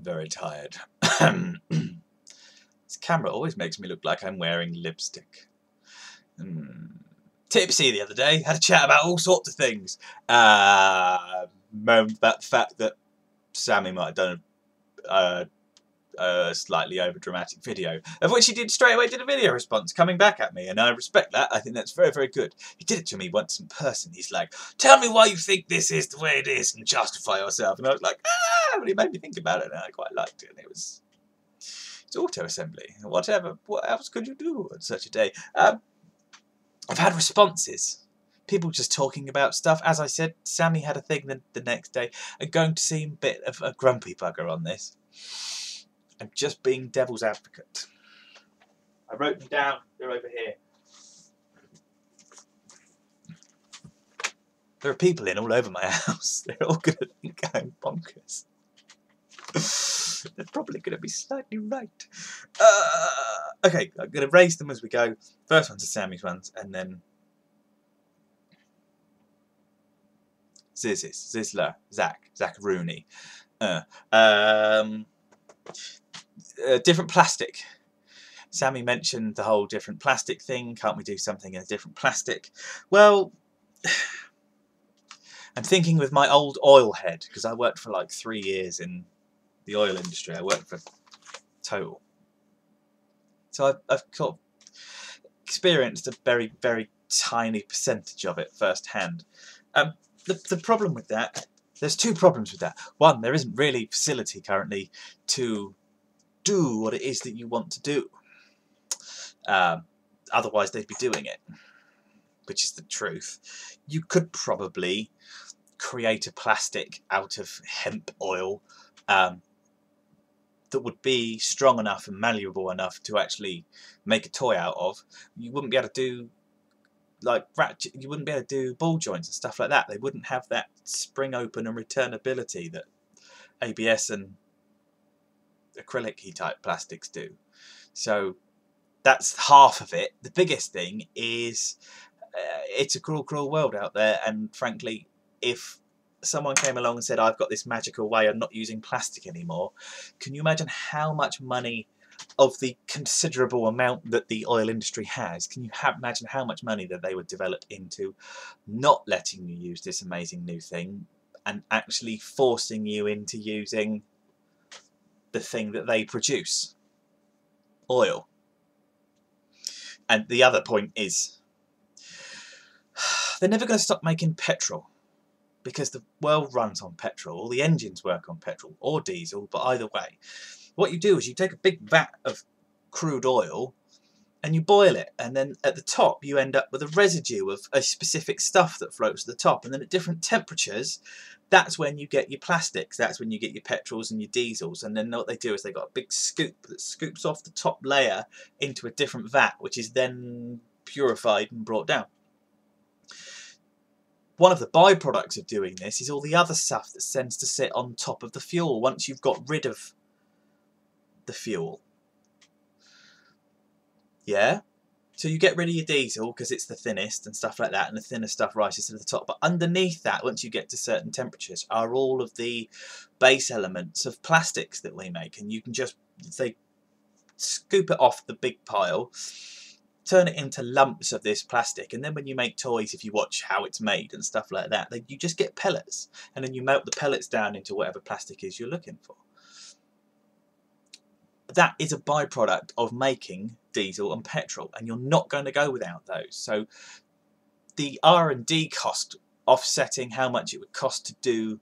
very tired. This camera always makes me look like I'm wearing lipstick. Tipsy the other day, had a chat about all sorts of things. Moaned about the fact that Sammy might have done a slightly over-dramatic video, of which he straight away did a video response coming back at me, and I respect that. I think that's very, very good. He did it to me once in person. He's like, tell me why you think this is the way it is and justify yourself. And I was like, ah, but he made me think about it, and I quite liked it. And it's auto-assembly. Whatever. What else could you do on such a day? I've had responses. People just talking about stuff. As I said, Sammy had a thing the next day. I'm going to seem a bit of a grumpy bugger on this. I'm just being devil's advocate. I wrote them down. They're over here. There are people in all over my house. They're all going to think I'm bonkers. They're probably going to be slightly right. Okay, I'm going to raise them as we go. First one's are Sammy's ones, and then Zizler, Zach Rooney. Different plastic. Sammy mentioned the whole different plastic thing. Can't we do something in a different plastic? Well, I'm thinking with my old oil head, because I worked for like 3 years in the oil industry. I worked for Total. So I've sort of experienced a very, very tiny percentage of it firsthand. The problem with that, there's two problems with that. One, there isn't really facility currently to do what it is that you want to do. Otherwise they'd be doing it, which is the truth. You could probably create a plastic out of hemp oil that would be strong enough and malleable enough to actually make a toy out of. You wouldn't be able to do like ratchet, you wouldn't be able to do ball joints and stuff like that. They wouldn't have that spring open and returnability that ABS and acrylic-y type plastics do. So that's half of it. The biggest thing is it's a cruel, cruel world out there, and frankly, if someone came along and said, I've got this magical way of not using plastic anymore, can you imagine how much money of the considerable amount that the oil industry has, can you imagine how much money that they would develop into not letting you use this amazing new thing and actually forcing you into using the thing that they produce, oil? And the other point is, they're never going to stop making petrol, because the world runs on petrol. All the engines work on petrol or diesel, but either way, what you do is you take a big vat of crude oil and you boil it, and then at the top you end up with a residue of a specific stuff that floats to the top, and then at different temperatures, that's when you get your plastics, that's when you get your petrols and your diesels. And then what they do is they've got a big scoop that scoops off the top layer into a different vat, which is then purified and brought down. One of the byproducts of doing this is all the other stuff that tends to sit on top of the fuel once you've got rid of the fuel. Yeah? So you get rid of your diesel because it's the thinnest and stuff like that, and the thinner stuff rises to the top. But underneath that, once you get to certain temperatures, are all of the base elements of plastics that we make. And you can just, they scoop it off the big pile, turn it into lumps of this plastic, and then when you make toys, if you watch how it's made and stuff like that, you just get pellets, and then you melt the pellets down into whatever plastic is you're looking for. That is a byproduct of making diesel and petrol, and you're not going to go without those. So the R&D cost offsetting how much it would cost to do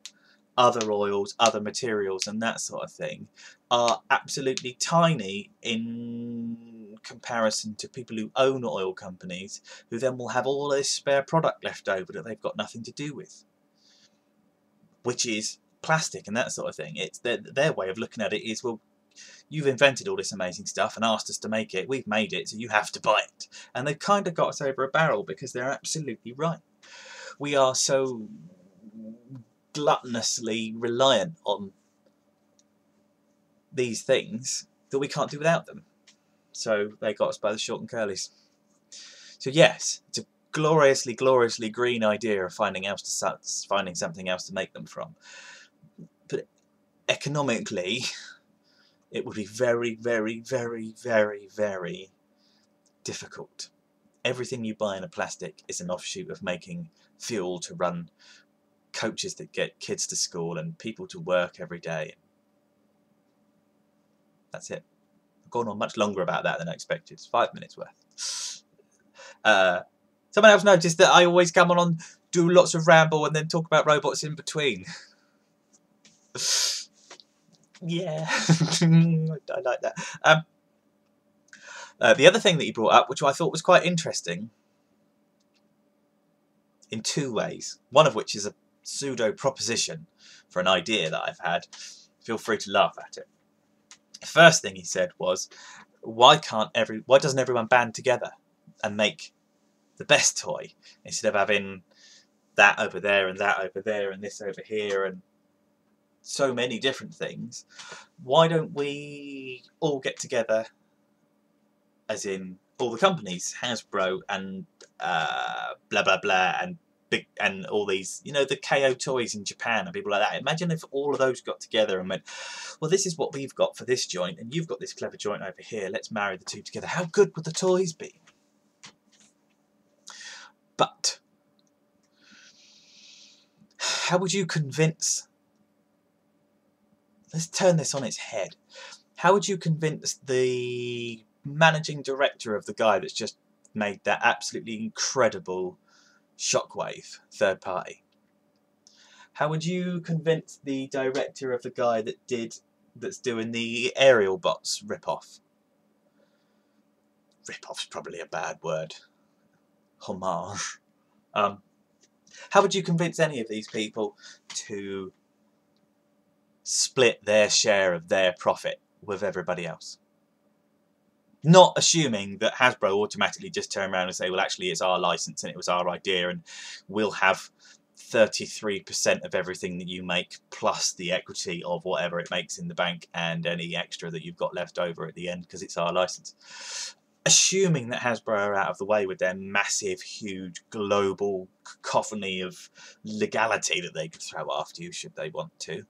other oils, other materials and that sort of thing are absolutely tiny in comparison to people who own oil companies, who then will have all this spare product left over that they've got nothing to do with, which is plastic and that sort of thing. It's their way of looking at it is, well, you've invented all this amazing stuff and asked us to make it, we've made it, so you have to buy it. And they've kind of got us over a barrel, because they're absolutely right. We are so gluttonously reliant on these things that we can't do without them. So they got us by the short and curlies. So yes, it's a gloriously, gloriously green idea of finding something else to make them from. But economically, it would be very, very, very, very, very difficult. Everything you buy in a plastic is an offshoot of making fuel to run coaches that get kids to school and people to work every day. That's it. I've gone on much longer about that than I expected. It's 5 minutes worth. Someone else noticed that I always come on, do lots of ramble, and then talk about robots in between. Yeah, I like that. The other thing that he brought up, which I thought was quite interesting, in 2 ways, one of which is a pseudo proposition for an idea that I've had. Feel free to laugh at it. The first thing he said was, why doesn't everyone band together and make the best toy instead of having that over there and that over there and this over here and so many different things? Why don't we all get together, as in all the companies, Hasbro and blah blah blah and all these, you know, the KO toys in Japan and people like that. Imagine if all of those got together and went, well, this is what we've got for this joint and you've got this clever joint over here, let's marry the two together. How good would the toys be? But how would you convince, let's turn this on its head, how would you convince the managing director of the guy that's just made that absolutely incredible Shockwave third party? How would you convince the director of the guy that's doing the Aerial Bots rip-off? Rip-off's probably a bad word. Homage. How would you convince any of these people to split their share of their profit with everybody else? Not assuming that Hasbro automatically just turn around and say, well, actually, it's our license and it was our idea and we'll have 33% of everything that you make plus the equity of whatever it makes in the bank and any extra that you've got left over at the end because it's our license. Assuming that Hasbro are out of the way with their massive, huge, global cacophony of legality that they could throw after you should they want to.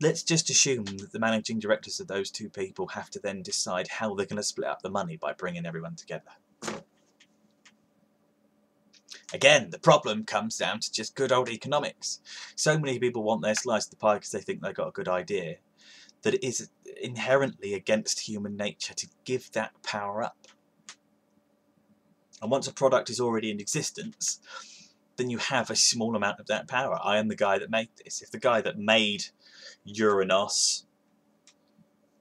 Let's just assume that the managing directors of those two people have to then decide how they're going to split up the money by bringing everyone together. Again, the problem comes down to just good old economics. So many people want their slice of the pie because they think they've got a good idea, that it is inherently against human nature to give that power up. And once a product is already in existence, then you have a small amount of that power. I am the guy that made this. If the guy that made Uranus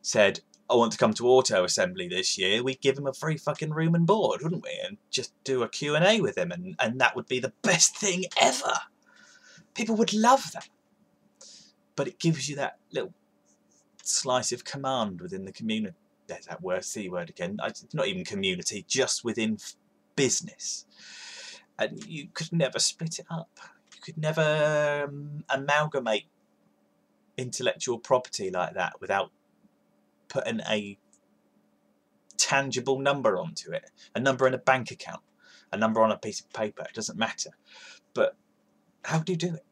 said, I want to come to auto assembly this year, we'd give him a free fucking room and board, wouldn't we? And just do a Q&A with him, and that would be the best thing ever. People would love that. But it gives you that little slice of command within the community. There's that word, C word again. It's not even community, just within business. And you could never split it up. You could never amalgamate intellectual property like that without putting a tangible number onto it. A number in a bank account, a number on a piece of paper. It doesn't matter. But how do you do it?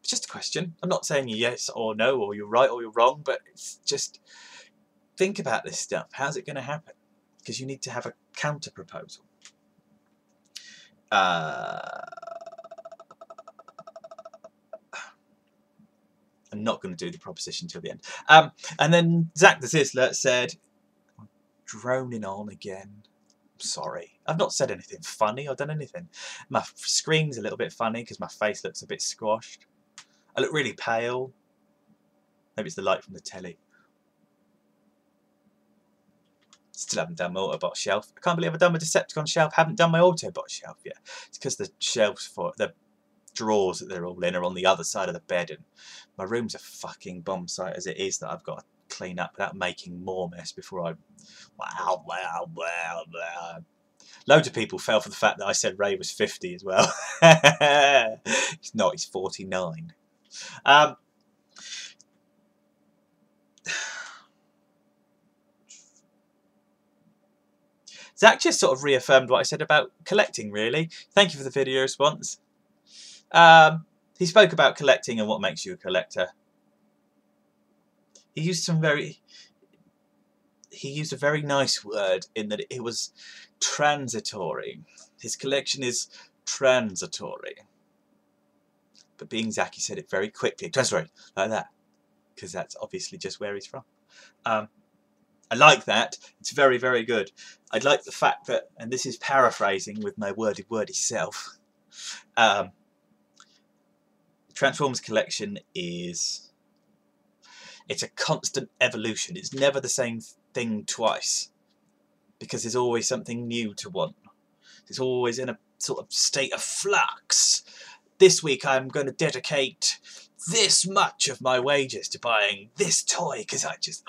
It's just a question. I'm not saying yes or no, or you're right or you're wrong, but it's just think about this stuff. How's it going to happen? Because you need to have a counter proposal. I'm not going to do the proposition till the end. And then Zach the Sizzler said, I'm droning on again. I'm sorry. I've not said anything funny or done anything. My screen's a little bit funny because my face looks a bit squashed. I look really pale. Maybe it's the light from the telly. Still haven't done my Autobot shelf. I can't believe I've done my Decepticon shelf. Haven't done my Autobot shelf yet. It's because the shelves for the drawers that they're all in are on the other side of the bed, and my room's a fucking bomb site as it is that I've got to clean up without making more mess before I. Wow. Loads of people fell for the fact that I said Ray was 50 as well. He's not. He's 49. Zach just sort of reaffirmed what I said about collecting, really. Thank you for the video response. He spoke about collecting and what makes you a collector. he used some very he used a very nice word in that it was transitory. His collection is transitory. But being Zach, he said it very quickly, transitory, like that, because that's obviously just where he's from. I like that. It's very, very good. I like the fact that, and this is paraphrasing with my wordy self, Transformers collection it's a constant evolution. It's never the same thing twice, because there's always something new to want. It's always in a sort of state of flux. This week I'm going to dedicate this much of my wages to buying this toy because I just...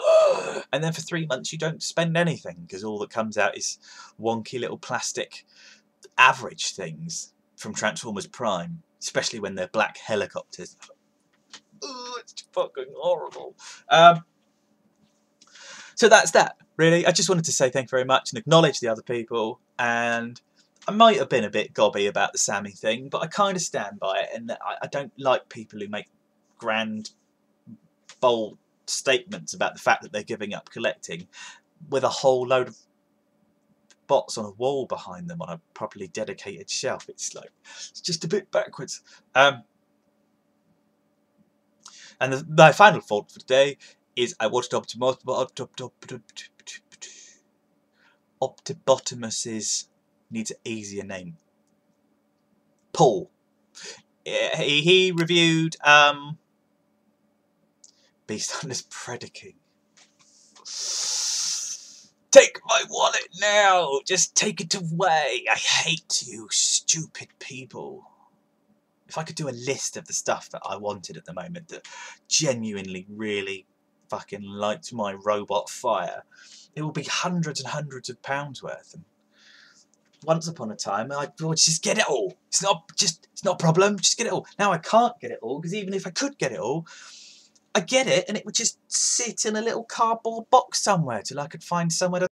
And then for 3 months you don't spend anything because all that comes out is wonky little plastic average things from Transformers Prime, especially when they're black helicopters. Oh, it's fucking horrible. So that's that, really. I just wanted to say thank you very much and acknowledge the other people. And I might have been a bit gobby about the Sammy thing, but I kind of stand by it. And I don't like people who make grand, bold statements about the fact that they're giving up collecting with a whole load of bots on a wall behind them on a properly dedicated shelf. It's like, it's just a bit backwards. And my final thought for today is I watched Optibotimus's needs an easier name. Paul. He reviewed Beast Hunters Predaking. Take my wallet now! Just take it away! I hate you, stupid people. If I could do a list of the stuff that I wanted at the moment that genuinely really fucking lights my robot fire, it will be hundreds and hundreds of pounds worth. And once upon a time, I would just get it all. It's not a problem. Just get it all. Now I can't get it all because even if I could get it all, I get it and it would just sit in a little cardboard box somewhere till I could find somewhere to